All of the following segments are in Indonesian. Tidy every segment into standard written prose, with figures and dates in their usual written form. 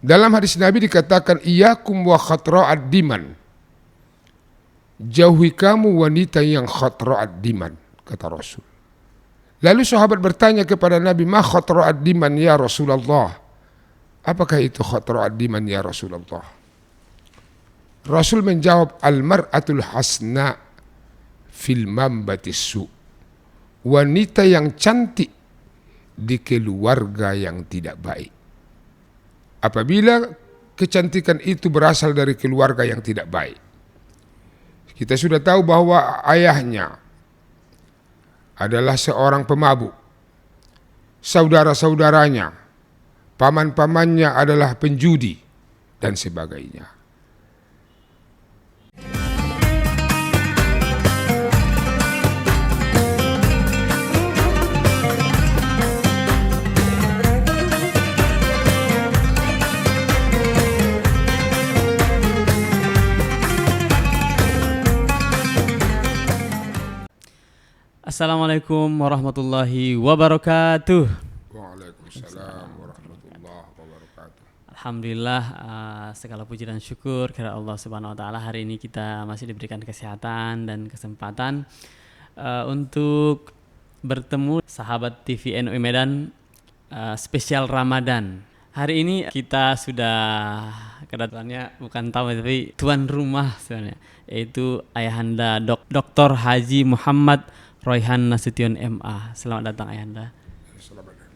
Dalam hadis Nabi dikatakan, iyyakum wa khatra'ad diman. Jauhi kamu wanita yang khatra'ad diman, kata Rasul. Lalu sahabat bertanya kepada Nabi, ma khatra'ad diman ya Rasulullah? Apakah itu khatra'ad diman ya Rasulullah? Rasul menjawab, al-mar'atul hasna fil mambatis su. Wanita yang cantik di keluarga yang tidak baik. Apabila kecantikan itu berasal dari keluarga yang tidak baik. Kita sudah tahu bahwa ayahnya adalah seorang pemabuk. Saudara-saudaranya, paman-pamannya adalah penjudi dan sebagainya. Assalamualaikum warahmatullahi wabarakatuh. Waalaikumsalam warahmatullahi wabarakatuh. Alhamdulillah, segala puji dan syukur kepada Allah Subhanahu wa taala. Hari ini kita masih diberikan kesehatan dan kesempatan untuk bertemu sahabat TV NU Medan spesial Ramadan. Hari ini kita sudah kedatangannya bukan tamu tapi tuan rumah sebenarnya, yaitu Ayahanda Dr. Haji Muhammad Royhan Nasution MA. Selamat datang Ayahanda. Selamat datang.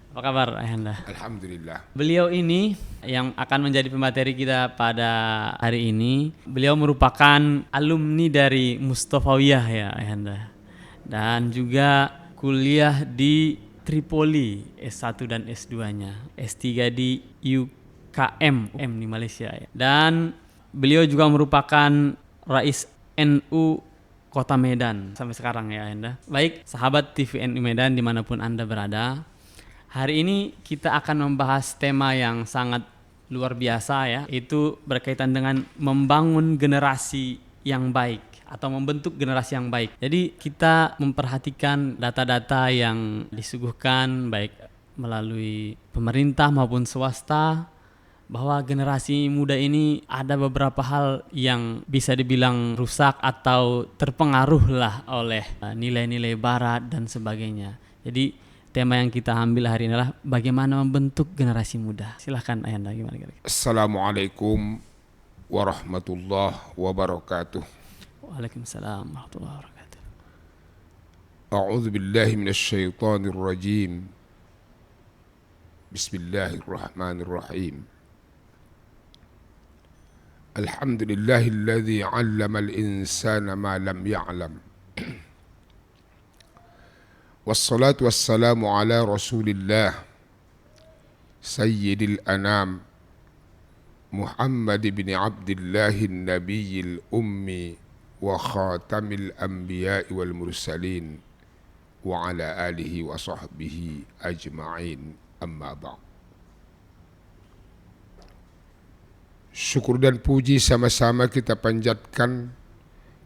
Apa kabar Ayahanda? Alhamdulillah. Beliau ini yang akan menjadi pemateri kita pada hari ini. Beliau merupakan alumni dari Mustafawiyah ya Ayahanda. Dan juga kuliah di Tripoli S1 dan S2-nya. S3 di UKM di Malaysia ya. Dan beliau juga merupakan Rais NU Kota Medan sampai sekarang ya Ayahanda. Baik, sahabat TV NU Medan dimanapun Anda berada, hari ini kita akan membahas tema yang sangat luar biasa ya, itu berkaitan dengan membangun generasi yang baik atau membentuk generasi yang baik. Jadi kita memperhatikan data-data yang disuguhkan baik melalui pemerintah maupun swasta, bahwa generasi muda ini ada beberapa hal yang bisa dibilang rusak atau terpengaruh lah oleh nilai-nilai barat dan sebagainya. Jadi tema yang kita ambil hari ini adalah bagaimana membentuk generasi muda. Silahkan Ayahanda, gimana kira-kira? Assalamualaikum warahmatullahi wabarakatuh. Waalaikumsalam warahmatullahi wabarakatuh. A'udzu billahi minasy syaithanir rajim. Bismillahirrahmanirrahim. Alhamdulillahilladzi 'allamal insana ma lam ya'lam. Wassalatu wassalamu ala Rasulillah Sayyidil anam Muhammad bin Abdillahin Nabiyil ummi wa khatamil anbiya'i wal mursalin wa ala alihi wa sahbihi ajma'in, amma ba'd. Syukur dan puji sama-sama kita panjatkan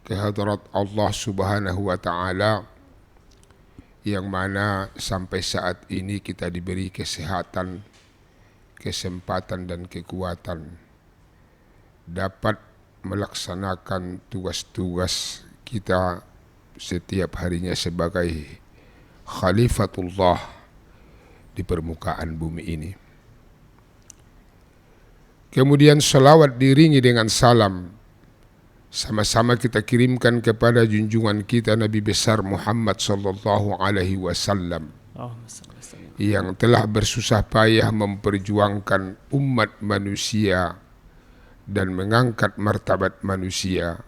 kehadrat Allah Subhanahu wa ta'ala, yang mana sampai saat ini kita diberi kesehatan, kesempatan dan kekuatan dapat melaksanakan tugas-tugas kita setiap harinya sebagai khalifatullah di permukaan bumi ini. Kemudian salawat diringi dengan salam sama-sama kita kirimkan kepada junjungan kita Nabi besar Muhammad sallallahu alaihi wasallam yang telah bersusah payah memperjuangkan umat manusia dan mengangkat martabat manusia,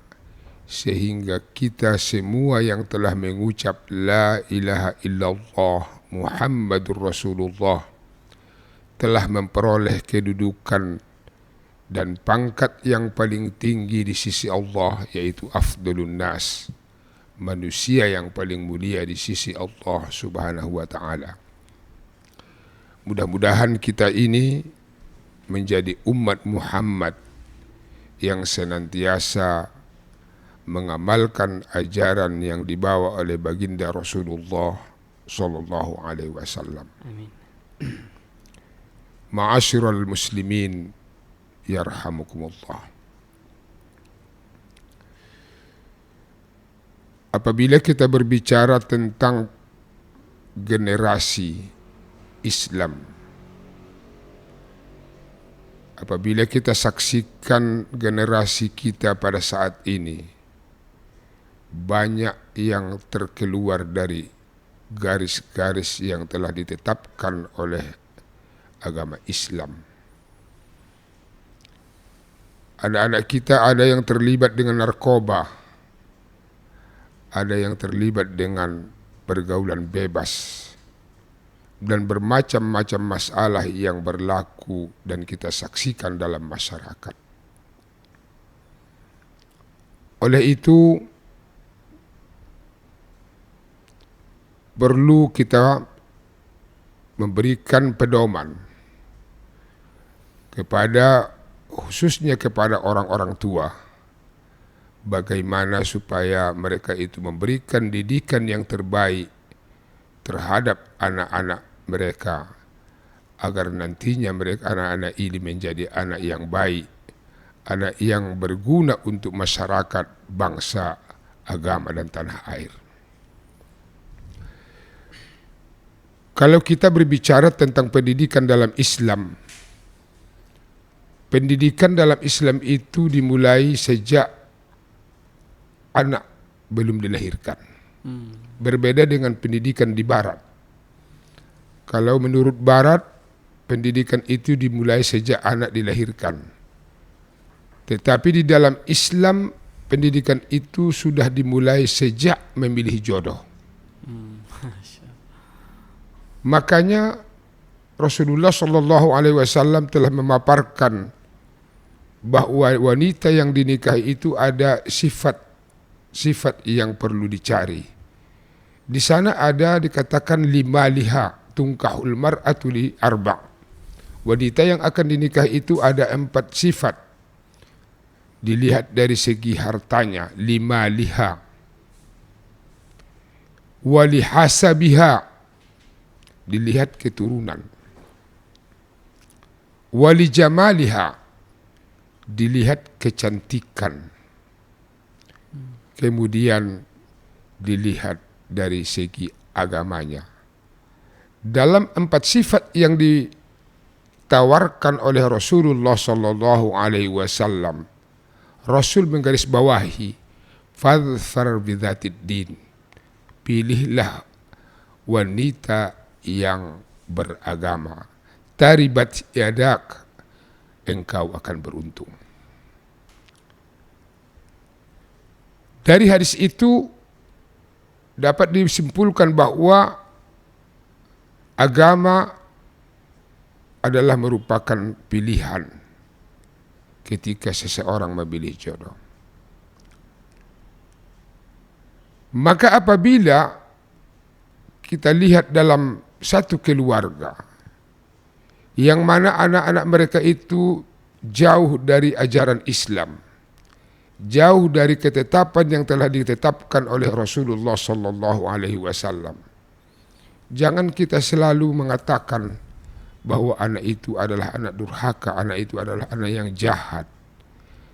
sehingga kita semua yang telah mengucap la ilaha illallah Muhammadur Rasulullah telah memperoleh kedudukan dan pangkat yang paling tinggi di sisi Allah, yaitu afdalun nas, manusia yang paling mulia di sisi Allah Subhanahu wa ta'ala. Mudah-mudahan kita ini menjadi umat Muhammad yang senantiasa mengamalkan ajaran yang dibawa oleh baginda Rasulullah sallallahu alaihi wasallam. Amin. Ma'asyiral muslimin, yarhamukumullah. Apabila kita berbicara tentang generasi Islam, apabila kita saksikan generasi kita pada saat ini, banyak yang terkeluar dari garis-garis yang telah ditetapkan oleh agama Islam. Anak-anak kita ada yang terlibat dengan narkoba, ada yang terlibat dengan pergaulan bebas, dan bermacam-macam masalah yang berlaku dan kita saksikan dalam masyarakat. Oleh itu, perlu kita memberikan pedoman khususnya kepada orang-orang tua, bagaimana supaya mereka itu memberikan didikan yang terbaik terhadap anak-anak mereka, agar nantinya mereka anak-anak ini menjadi anak yang baik, anak yang berguna untuk masyarakat, bangsa, agama dan tanah air. Kalau kita berbicara tentang pendidikan dalam Islam, pendidikan dalam Islam itu dimulai sejak anak belum dilahirkan. Berbeda dengan pendidikan di Barat. Kalau menurut Barat, pendidikan itu dimulai sejak anak dilahirkan. Tetapi di dalam Islam, pendidikan itu sudah dimulai sejak memilih jodoh. Makanya Rasulullah SAW telah memaparkan bahwa wanita yang dinikahi itu ada sifat yang perlu dicari. Di sana ada dikatakan limaliha tungkahul mar'atu li arba'. Wanita yang akan dinikahi itu ada 4 sifat. Dilihat dari segi hartanya, limaliha. Walihasabiha, dilihat keturunan. Walijamaliha, dilihat kecantikan. Kemudian dilihat dari segi agamanya. Dalam 4 sifat yang ditawarkan oleh Rasulullah SAW, Rasul menggarisbawahi, fadhfar bidzatid din, pilihlah wanita yang beragama, taribat yadak, engkau akan beruntung. Dari hadis itu dapat disimpulkan bahwa agama adalah merupakan pilihan ketika seseorang memilih jodoh. Maka apabila kita lihat dalam satu keluarga yang mana anak-anak mereka itu jauh dari ajaran Islam, jauh dari ketetapan yang telah ditetapkan oleh Rasulullah SAW, jangan kita selalu mengatakan bahwa anak itu adalah anak durhaka, anak itu adalah anak yang jahat,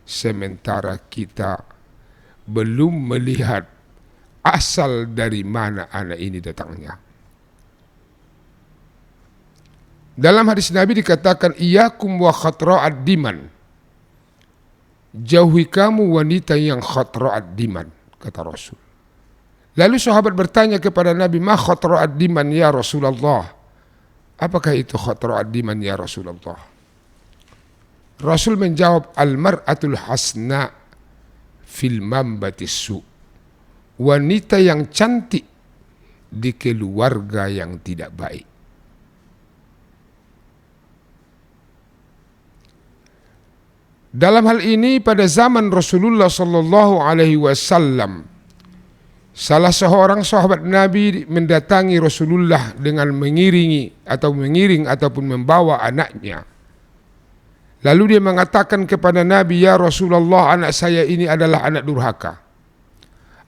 sementara kita belum melihat asal dari mana anak ini datangnya. Dalam hadis Nabi dikatakan, iyakum wa khatra'ad diman, jauhi kamu wanita yang khatra'ad diman, kata Rasul. Lalu sahabat bertanya kepada Nabi, ma khatra'ad diman ya Rasulullah? Apakah itu khatra'ad diman ya Rasulullah? Rasul menjawab, al-mar'atul hasna fil mambatis su', wanita yang cantik di keluarga yang tidak baik. Dalam hal ini pada zaman Rasulullah SAW, salah seorang sahabat Nabi mendatangi Rasulullah dengan mengiring ataupun membawa anaknya. Lalu dia mengatakan kepada Nabi, ya Rasulullah, anak saya ini adalah anak durhaka.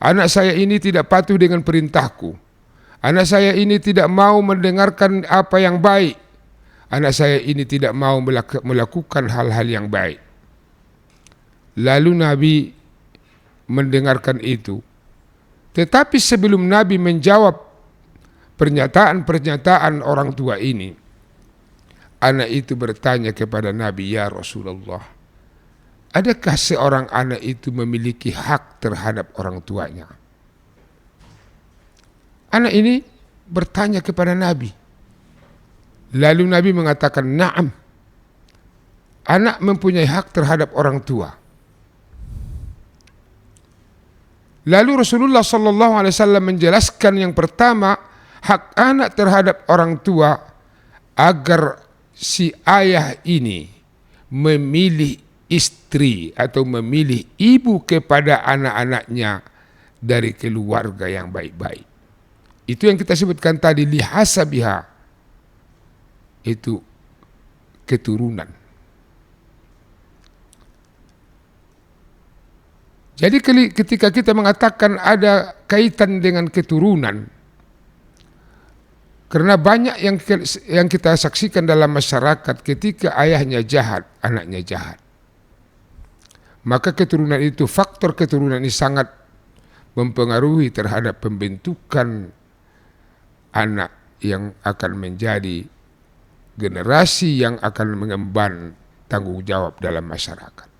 Anak saya ini tidak patuh dengan perintahku. Anak saya ini tidak mau mendengarkan apa yang baik. anak saya ini tidak mau melakukan hal-hal yang baik. Lalu Nabi mendengarkan itu. Tetapi sebelum Nabi menjawab pernyataan-pernyataan orang tua ini, anak itu bertanya kepada Nabi, "Ya Rasulullah, adakah seorang anak itu memiliki hak terhadap orang tuanya?" Anak ini bertanya kepada Nabi. Lalu Nabi mengatakan, "Na'am. Anak mempunyai hak terhadap orang tua." Lalu Rasulullah SAW menjelaskan yang pertama, hak anak terhadap orang tua agar si ayah ini memilih istri atau memilih ibu kepada anak-anaknya dari keluarga yang baik-baik. Itu yang kita sebutkan tadi, lihasabiha, itu keturunan. Jadi ketika kita mengatakan ada kaitan dengan keturunan, karena banyak yang kita saksikan dalam masyarakat ketika ayahnya jahat, anaknya jahat. Maka keturunan itu, faktor keturunan ini sangat mempengaruhi terhadap pembentukan anak yang akan menjadi generasi yang akan mengemban tanggung jawab dalam masyarakat.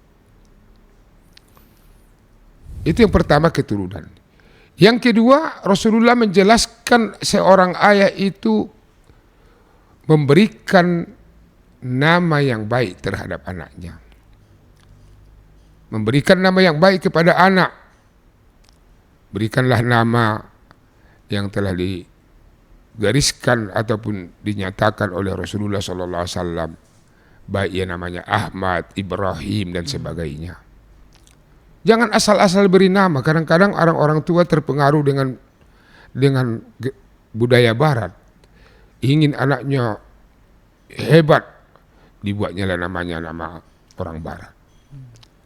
Itu yang pertama, keturunan. Yang kedua, Rasulullah menjelaskan seorang ayah itu memberikan nama yang baik terhadap anaknya. Memberikan nama yang baik kepada anak. Berikanlah nama yang telah digariskan ataupun dinyatakan oleh Rasulullah SAW. Baik yang namanya Ahmad, Ibrahim dan sebagainya. Jangan asal-asal beri nama. Kadang-kadang orang-orang tua terpengaruh dengan budaya barat. Ingin anaknya hebat, dibuatnya lah namanya nama orang barat.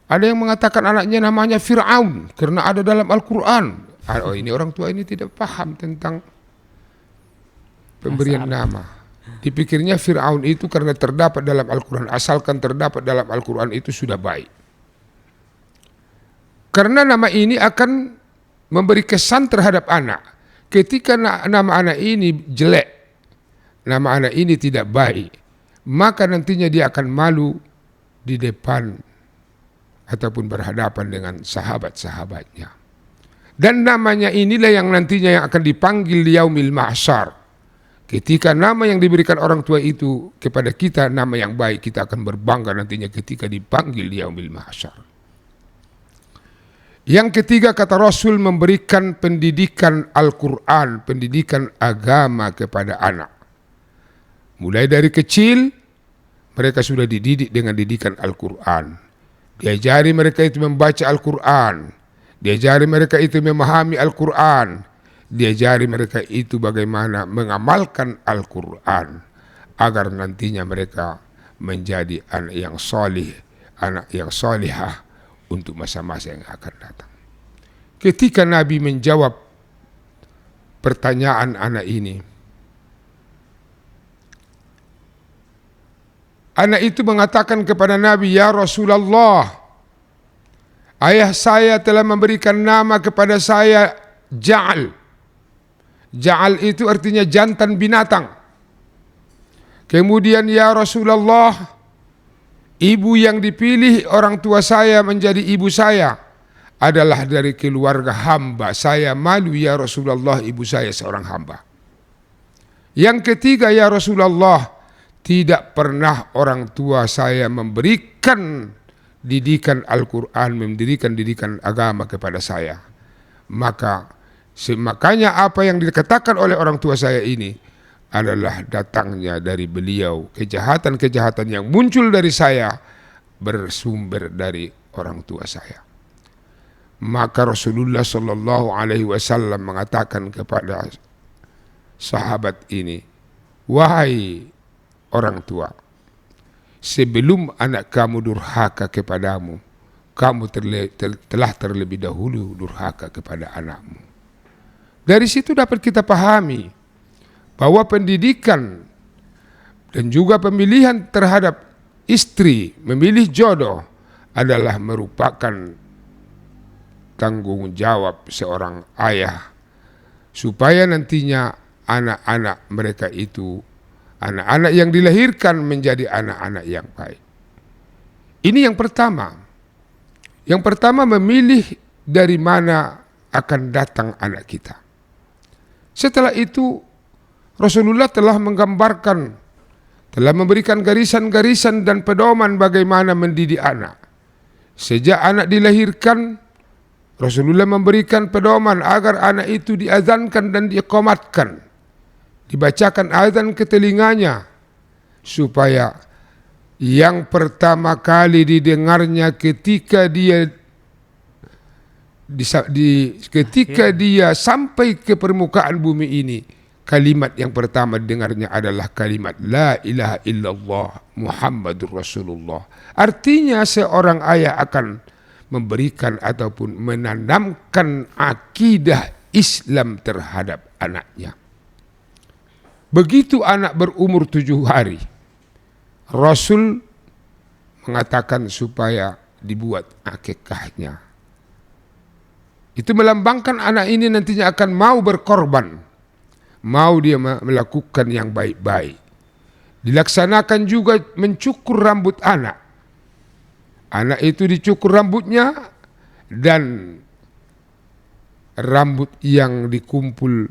Ada yang mengatakan anaknya namanya Fir'aun karena ada dalam Al-Quran. Oh, ini orang tua ini tidak paham tentang pemberian nama. Dipikirnya Fir'aun itu karena terdapat dalam Al-Quran. Asalkan terdapat dalam Al-Quran itu sudah baik. Karena nama ini akan memberi kesan terhadap anak. Ketika nama anak ini jelek, nama anak ini tidak baik, maka nantinya dia akan malu di depan ataupun berhadapan dengan sahabat-sahabatnya. Dan namanya inilah yang nantinya yang akan dipanggil di yaumil mahsyar. Ketika nama yang diberikan orang tua itu kepada kita, nama yang baik, kita akan berbangga nantinya ketika dipanggil di yaumil mahsyar. Yang ketiga, kata Rasul, memberikan pendidikan Al-Quran, pendidikan agama kepada anak. Mulai dari kecil, mereka sudah dididik dengan didikan Al-Quran. Diajari mereka itu membaca Al-Quran. Diajari mereka itu memahami Al-Quran. Diajari mereka itu bagaimana mengamalkan Al-Quran. Agar nantinya mereka menjadi anak yang salih, anak yang salihah untuk masa-masa yang akan datang. Ketika Nabi menjawab pertanyaan anak ini, anak itu mengatakan kepada Nabi, "Ya Rasulullah, ayah saya telah memberikan nama kepada saya Ja'al." Ja'al itu artinya jantan binatang. Kemudian, "Ya Rasulullah, ibu yang dipilih orang tua saya menjadi ibu saya adalah dari keluarga hamba. Saya malu ya Rasulullah, ibu saya seorang hamba." Yang ketiga, "Ya Rasulullah, tidak pernah orang tua saya memberikan didikan Al-Quran, memberikan didikan agama kepada saya. Makanya apa yang dikatakan oleh orang tua saya ini adalah datangnya dari beliau. Kejahatan-kejahatan yang muncul dari saya bersumber dari orang tua saya." Maka Rasulullah SAW mengatakan kepada sahabat ini, "Wahai orang tua, sebelum anak kamu durhaka kepadamu, kamu telah terlebih dahulu durhaka kepada anakmu." Dari situ dapat kita pahami bahwa pendidikan Dan juga pemilihan terhadap istri, memilih jodoh adalah merupakan tanggung jawab seorang ayah, supaya nantinya anak-anak mereka itu, anak-anak yang dilahirkan menjadi anak-anak yang baik. Ini yang pertama. Yang pertama, memilih dari mana akan datang anak kita. Setelah itu Rasulullah telah menggambarkan, telah memberikan garisan-garisan dan pedoman bagaimana mendidik anak. Sejak anak dilahirkan, Rasulullah memberikan pedoman agar anak itu diazankan dan diiqamatkan, dibacakan azan ke telinganya, supaya yang pertama kali didengarnya ketika dia sampai ke permukaan bumi ini, kalimat yang pertama dengarnya adalah kalimat La ilaha illallah Muhammadur Rasulullah. Artinya seorang ayah akan memberikan ataupun menanamkan akidah Islam terhadap anaknya. Begitu anak berumur 7 hari, Rasul mengatakan supaya dibuat akikahnya. Itu melambangkan anak ini nantinya akan mau berkorban, mau dia melakukan yang baik-baik. Dilaksanakan juga mencukur rambut anak. Anak itu dicukur rambutnya, dan rambut yang dikumpul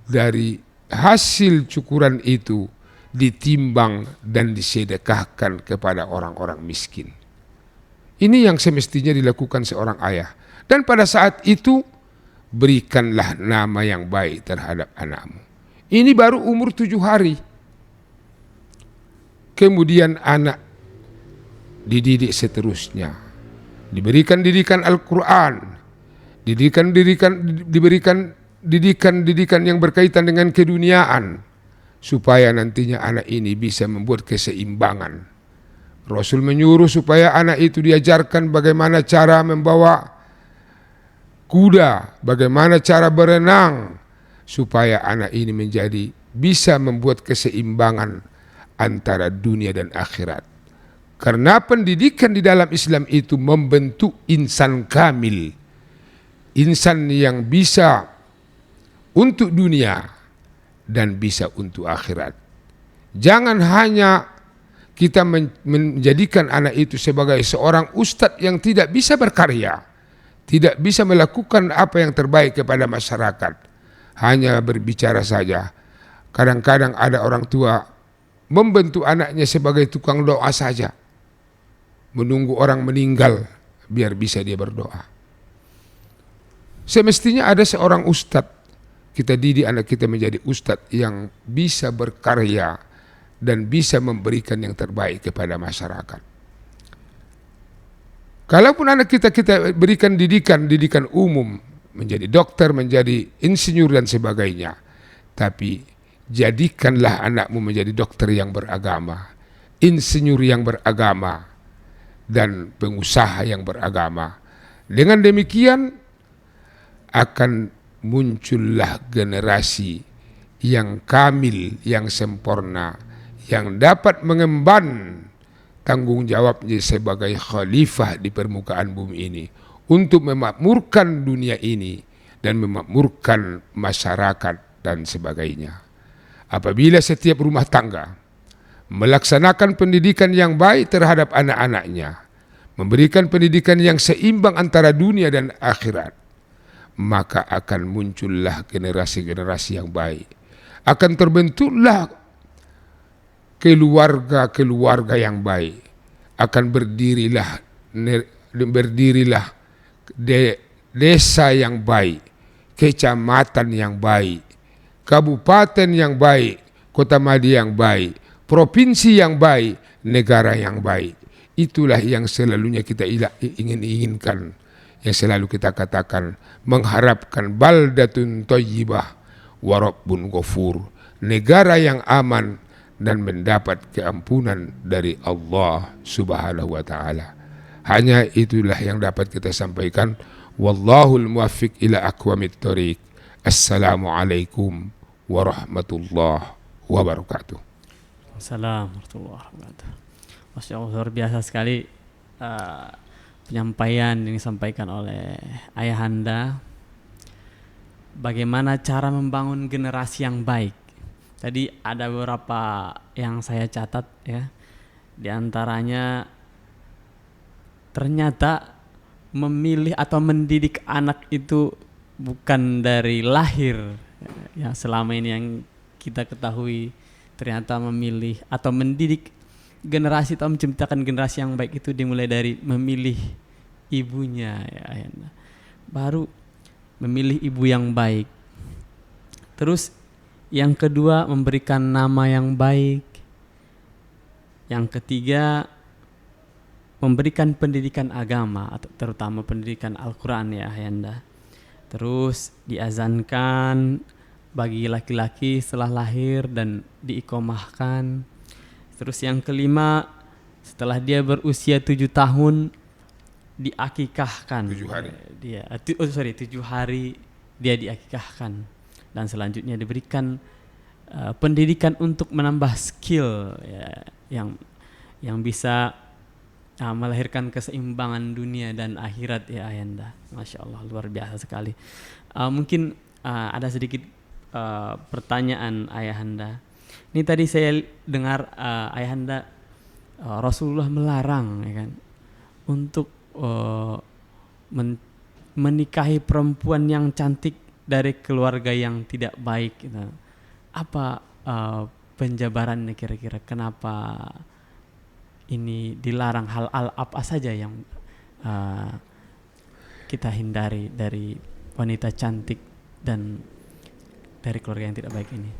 dari hasil cukuran itu ditimbang dan disedekahkan kepada orang-orang miskin. Ini yang semestinya dilakukan seorang ayah. Dan pada saat itu berikanlah nama yang baik terhadap anakmu. Ini baru umur 7 hari. Kemudian anak dididik seterusnya, diberikan didikan Al-Quran, diberikan didikan yang berkaitan dengan keduniaan, supaya nantinya anak ini bisa membuat keseimbangan. Rasul menyuruh supaya anak itu diajarkan bagaimana cara membawa kuda, bagaimana cara berenang, supaya anak ini bisa membuat keseimbangan antara dunia dan akhirat. Karena pendidikan di dalam Islam itu membentuk insan kamil, insan yang bisa untuk dunia dan bisa untuk akhirat. Jangan hanya kita menjadikan anak itu sebagai seorang ustadz yang tidak bisa berkarya, tidak bisa melakukan apa yang terbaik kepada masyarakat, hanya berbicara saja. Kadang-kadang ada orang tua membentuk anaknya sebagai tukang doa saja, menunggu orang meninggal biar bisa dia berdoa. Semestinya ada seorang ustadz, kita didik anak kita menjadi ustadz yang bisa berkarya dan bisa memberikan yang terbaik kepada masyarakat. Kalaupun anak kita berikan didikan umum, menjadi dokter, menjadi insinyur dan sebagainya, tapi jadikanlah anakmu menjadi dokter yang beragama, insinyur yang beragama, dan pengusaha yang beragama. Dengan demikian akan muncullah generasi yang kamil, yang sempurna, yang dapat mengemban tanggung jawabnya sebagai khalifah di permukaan bumi ini untuk memakmurkan dunia ini dan memakmurkan masyarakat dan sebagainya. Apabila setiap rumah tangga melaksanakan pendidikan yang baik terhadap anak-anaknya, memberikan pendidikan yang seimbang antara dunia dan akhirat, maka akan muncullah generasi-generasi yang baik. Akan terbentuklah keluarga-keluarga yang baik. Akan berdirilah desa yang baik, kecamatan yang baik, kabupaten yang baik, kota madya yang baik, provinsi yang baik, negara yang baik. Itulah yang selalunya kita inginkan, yang selalu kita katakan, mengharapkan baldatun thayyibah wa rabbun ghafur, negara yang aman dan mendapat keampunan dari Allah Subhanahu wa taala. Hanya itulah yang dapat kita sampaikan. Wallahul muwaffiq ila aqwamit thoriq. Assalamualaikum warahmatullahi wabarakatuh. Assalamualaikum warahmatullahi wabarakatuh. Masya Allah, luar biasa sekali penyampaian yang disampaikan oleh Ayahanda. Bagaimana cara membangun generasi yang baik. Tadi ada beberapa yang saya catat ya. Di antaranya ternyata memilih atau mendidik anak itu bukan dari lahir. Ya, selama ini yang kita ketahui, ternyata memilih atau mendidik generasi atau menciptakan generasi yang baik itu dimulai dari memilih ibunya ya Ayahanda. Baru memilih ibu yang baik. Terus yang kedua memberikan nama yang baik. Yang ketiga memberikan pendidikan agama atau terutama pendidikan Al-Quran ya Ayahanda. Terus diazankan bagi laki-laki setelah lahir dan diikomahkan. Terus yang kelima setelah dia berusia 7 tahun diakikahkan. 7 hari. 7 hari dia diakikahkan. Dan selanjutnya diberikan pendidikan untuk menambah skill ya, yang bisa melahirkan keseimbangan dunia dan akhirat ya Ayahanda. Masya Allah, luar biasa sekali. Mungkin ada sedikit pertanyaan Ayahanda. Ini tadi saya dengar Ayahanda Rasulullah melarang ya kan untuk menikahi perempuan yang cantik dari keluarga yang tidak baik gitu. Apa penjabarannya kira-kira kenapa ini dilarang, hal apa saja yang kita hindari dari wanita cantik dan dari keluarga yang tidak baik ini?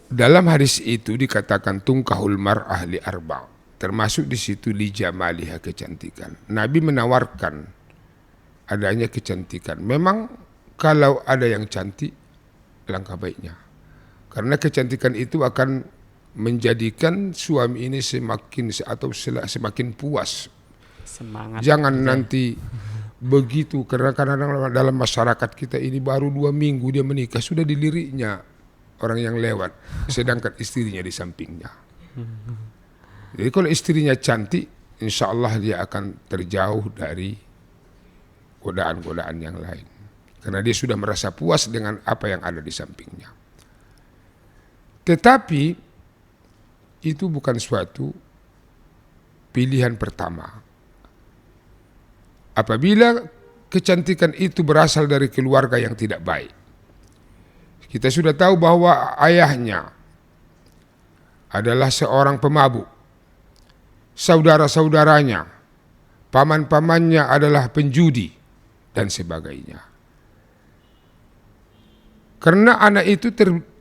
Dalam hadis itu dikatakan tungkahul mar'ah li arba', termasuk di situ li jamaliha, kecantikan. Nabi menawarkan adanya kecantikan. Memang kalau ada yang cantik, langkah baiknya. Karena kecantikan itu akan menjadikan suami ini semakin puas. Semangat. Jangan nanti begitu, karena kadang-kadang dalam masyarakat kita ini baru 2 minggu dia menikah sudah diliriknya orang yang lewat, sedangkan istrinya di sampingnya. Jadi kalau istrinya cantik, insya Allah dia akan terjauh dari godaan-godaan yang lain, karena dia sudah merasa puas dengan apa yang ada di sampingnya. Tetapi itu bukan suatu pilihan pertama. Apabila kecantikan itu berasal dari keluarga yang tidak baik, kita sudah tahu bahwa ayahnya adalah seorang pemabuk, saudara-saudaranya, paman-pamannya adalah penjudi, dan sebagainya. Karena anak itu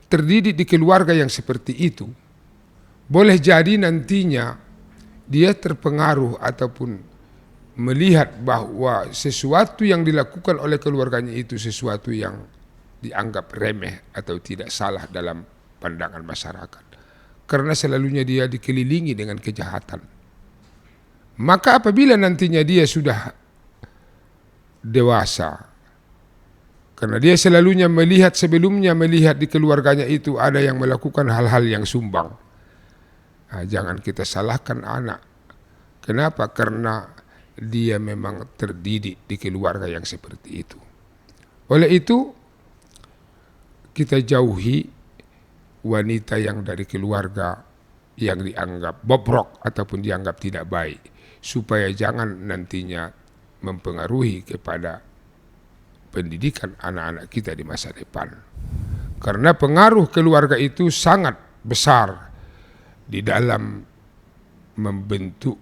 terdidik di keluarga yang seperti itu, boleh jadi nantinya dia terpengaruh ataupun melihat bahwa sesuatu yang dilakukan oleh keluarganya itu sesuatu yang dianggap remeh atau tidak salah dalam pandangan masyarakat. Karena selalunya dia dikelilingi dengan kejahatan. Maka apabila nantinya dia sudah dewasa, karena dia selalunya sebelumnya melihat di keluarganya itu ada yang melakukan hal-hal yang sumbang. Nah, jangan kita salahkan anak. Kenapa? Karena dia memang terdidik di keluarga yang seperti itu. Oleh itu, kita jauhi wanita yang dari keluarga yang dianggap bobrok ataupun dianggap tidak baik, supaya jangan nantinya mempengaruhi kepada pendidikan anak-anak kita di masa depan. Karena pengaruh keluarga itu sangat besar di dalam membentuk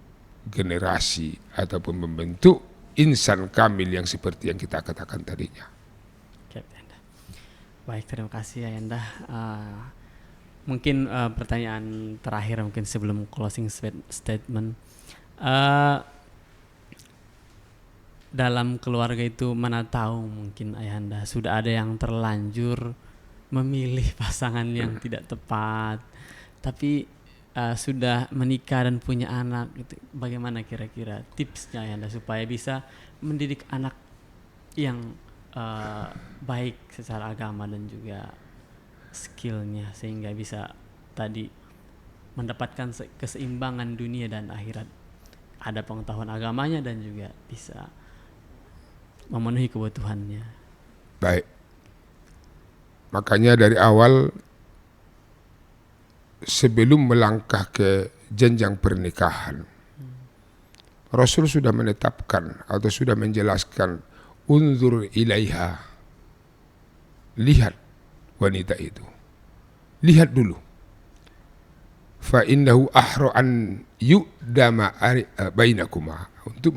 generasi ataupun membentuk insan kamil yang seperti yang kita katakan tadinya. Baik, terima kasih Ayahanda. Mungkin pertanyaan terakhir mungkin sebelum closing statement. Dalam keluarga itu mana tahu mungkin Ayahanda sudah ada yang terlanjur memilih pasangan yang tidak tepat, tapi sudah menikah dan punya anak. Gitu. Bagaimana kira-kira tipsnya Ayahanda supaya bisa mendidik anak yang baik secara agama dan juga skillnya sehingga bisa tadi mendapatkan keseimbangan dunia dan akhirat. Ada pengetahuan agamanya dan juga bisa memenuhi kebutuhannya. Baik. Makanya dari awal sebelum melangkah ke jenjang pernikahan, Rasul sudah menetapkan atau sudah menjelaskan, unzur ilaiha, lihat wanita itu, lihat dulu, fa innahu ahra an yu'dama bainakuma, untuk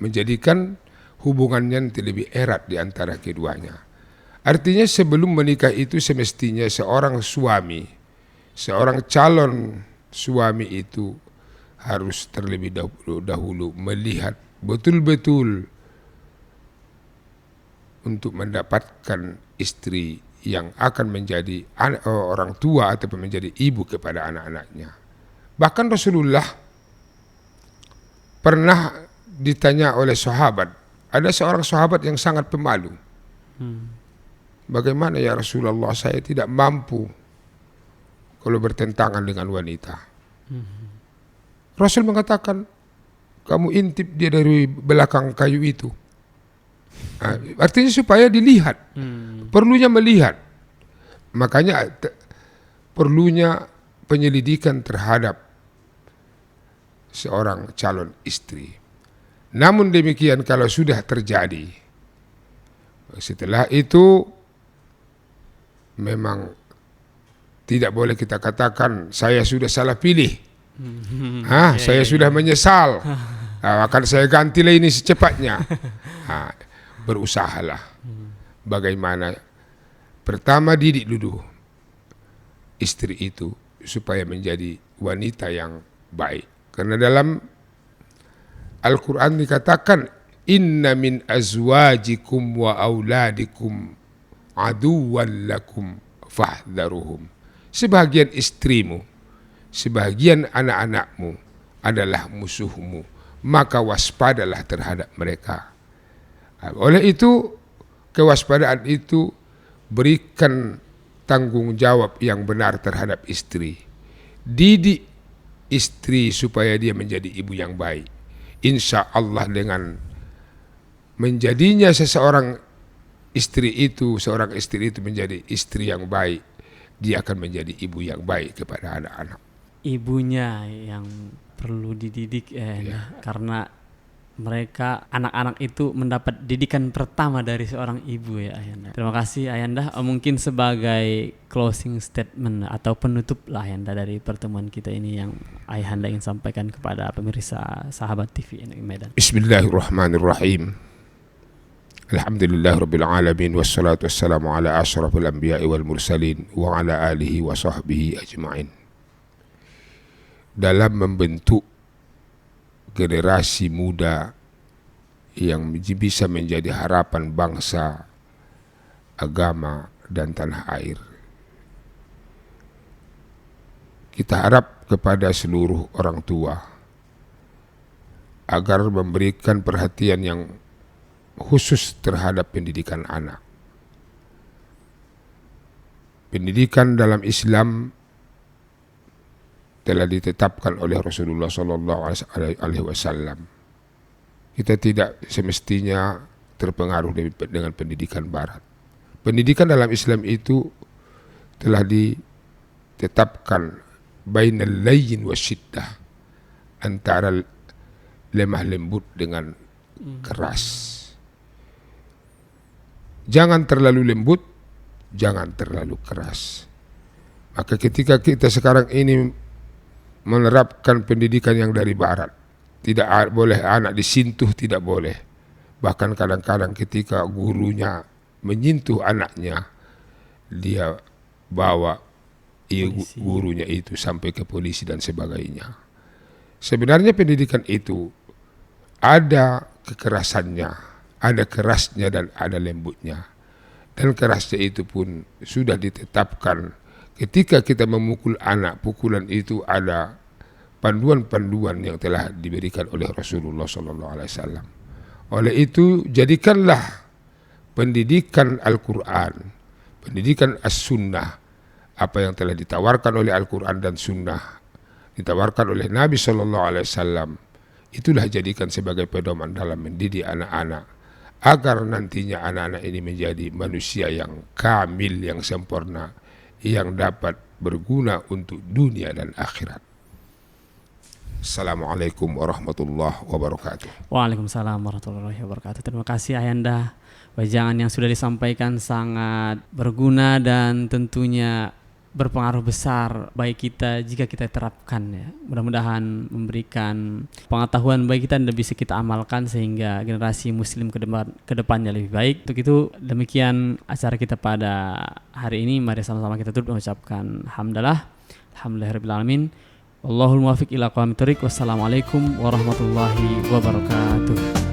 menjadikan hubungannya nanti lebih erat di antara keduanya. Artinya sebelum menikah itu semestinya seorang suami, seorang calon suami itu harus terlebih dahulu melihat betul-betul untuk mendapatkan istri yang akan menjadi orang tua ataupun menjadi ibu kepada anak-anaknya. Bahkan Rasulullah pernah ditanya oleh sahabat, ada seorang sahabat yang sangat pemalu. Bagaimana ya Rasulullah, saya tidak mampu kalau bertentangan dengan wanita. Rasul mengatakan, kamu intip dia dari belakang kayu itu. Artinya supaya dilihat, perlunya melihat. Makanya perlunya penyelidikan terhadap seorang calon istri. Namun demikian kalau sudah terjadi, setelah itu memang tidak boleh kita katakan saya sudah salah pilih, saya sudah menyesal, akan saya gantilah ini secepatnya. Berusahalah bagaimana pertama didik dulu istri itu supaya menjadi wanita yang baik. Karena dalam Al-Quran dikatakan, inna min azwajikum wa auladikum aduwwan lakum fahdharuhum. Sebagian istrimu, sebagian anak-anakmu adalah musuhmu, maka waspadalah terhadap mereka. Oleh itu, kewaspadaan itu berikan tanggung jawab yang benar terhadap istri. Didik istri supaya dia menjadi ibu yang baik. Insya Allah dengan menjadinya seorang istri itu menjadi istri yang baik, dia akan menjadi ibu yang baik kepada anak-anak. Ibunya yang perlu dididik karena mereka, anak-anak itu mendapat didikan pertama dari seorang ibu ya Ayanda. Terima kasih Ayanda. Mungkin sebagai closing statement atau penutup lah Ayanda dari pertemuan kita ini yang Ayanda ingin sampaikan kepada pemirsa Sahabat TV NU Medan. Bismillahirrahmanirrahim. Alhamdulillahirabbil alamin wassalatu wassalamu ala asyrafil anbiya'i wal mursalin wa ala alihi wa sahbihi ajma'in. Dalam membentuk generasi muda yang bisa menjadi harapan bangsa, agama, dan tanah air, kita harap kepada seluruh orang tua agar memberikan perhatian yang khusus terhadap pendidikan anak. Pendidikan dalam Islam telah ditetapkan oleh Rasulullah SAW. Kita tidak semestinya terpengaruh dengan pendidikan Barat. Pendidikan dalam Islam itu telah ditetapkan bainal layyin wasyiddah, antara lemah lembut dengan keras. Jangan terlalu lembut, jangan terlalu keras. Maka ketika kita sekarang ini menerapkan pendidikan yang dari Barat, tidak boleh anak disentuh, tidak boleh. Bahkan kadang-kadang ketika gurunya menyentuh anaknya, dia bawa gurunya itu sampai ke polisi dan sebagainya. Sebenarnya pendidikan itu ada kekerasannya, ada kerasnya dan ada lembutnya. Dan kerasnya itu pun sudah ditetapkan. Ketika kita memukul anak, pukulan itu ada panduan-panduan yang telah diberikan oleh Rasulullah SAW. Oleh itu, jadikanlah pendidikan Al-Quran, pendidikan As-Sunnah, apa yang telah ditawarkan oleh Al-Quran dan Sunnah, ditawarkan oleh Nabi SAW, itulah jadikan sebagai pedoman dalam mendidik anak-anak, agar nantinya anak-anak ini menjadi manusia yang kamil, yang sempurna, yang dapat berguna untuk dunia dan akhirat. Assalamualaikum warahmatullahi wabarakatuh. Waalaikumsalam warahmatullahi wabarakatuh. Terima kasih Ayanda. Wejangan yang sudah disampaikan sangat berguna dan tentunya berpengaruh besar bagi kita jika kita terapkan ya. Mudah-mudahan memberikan pengetahuan bagi kita dan bisa kita amalkan sehingga generasi muslim ke depannya lebih baik. Untuk itu demikian acara kita pada hari ini. Mari sama-sama kita tutup mengucapkan alhamdulillahirabbil alamin. Wallahul muwaffiq ila aqwamit thoriq. Wassalamualaikum warahmatullahi wabarakatuh.